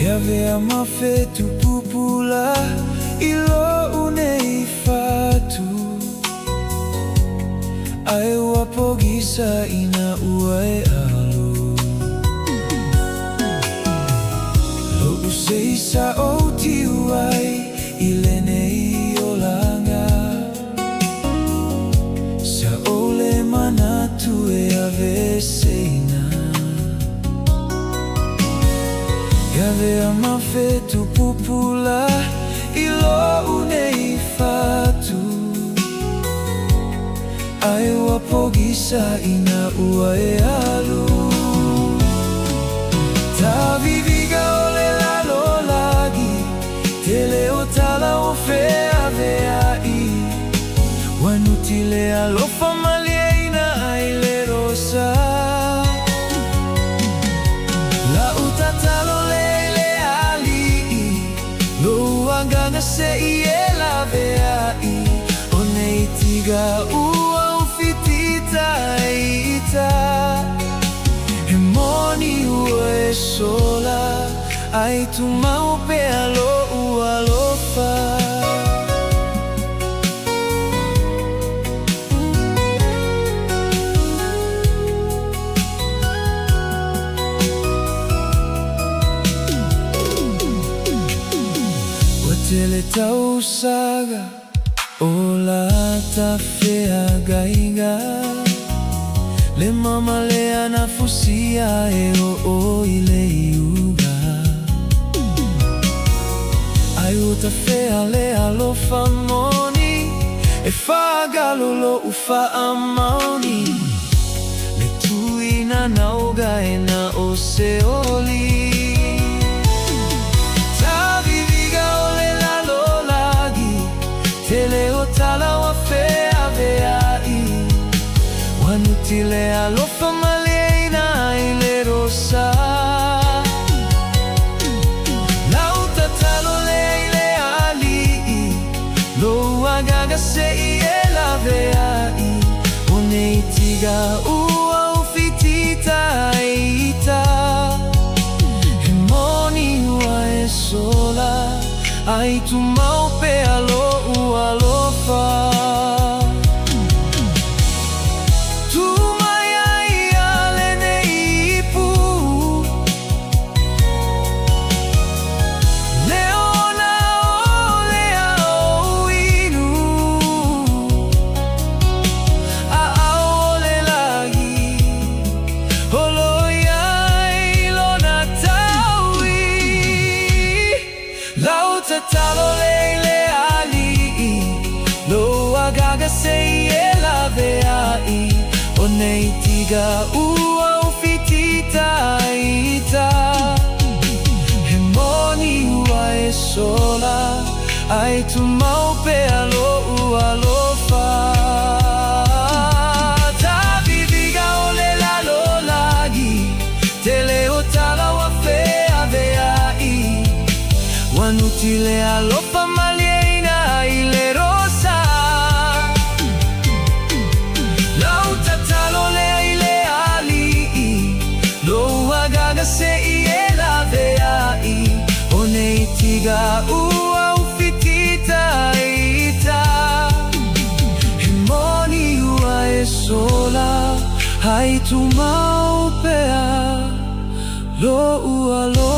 Yavea mafetu pupula ilo unei fatu Ai wapogisa ina uai alu Lo useisa oti uai ilenei olanga Sa ole manatu e aveseina Yavea mafetu pupula ilo unei fatu Ai wapogisa ina uai alu Taviviga ole lalo lagi Tele otala ofea veai Wanutile alofa malieina aile rosa La utatalo leile ali Lo agana se iela veai One itiga ua ufitita ita Hemoni ue sola Ai Tumau Le Alofa Watele tau saga Ola tafea gaiga Le mama le anafusia e o ile iuga Ai o tafea le alofa moni E fagalo lo ufa amaoni Le tuina nauga e na o seoli Tele otala wafea veai Wanutile alofa malieina ile rosa Lautatalo leile ali Lo agaga se iela veai One itiga ua ufitita ita Hemoni ua e sola Ai Tumau Le Alofa Tumai ale nei ipu Leona o lea o inu A ole lagi Holoiai lona taui Lautatalo leile Lo agaga se iela veai One itiga ua ufitita ita Hemoni ua e sola Ai Tumau Le Alofa Taviviga ole lalo lagi Tele otala wafea veai Wanutile alofa malieina ile rosa Lautatalo leile ali Lo agaga se iela veai One itiga ua ufitita ita Hemoni ua e sola Ai Tumau Le Alofa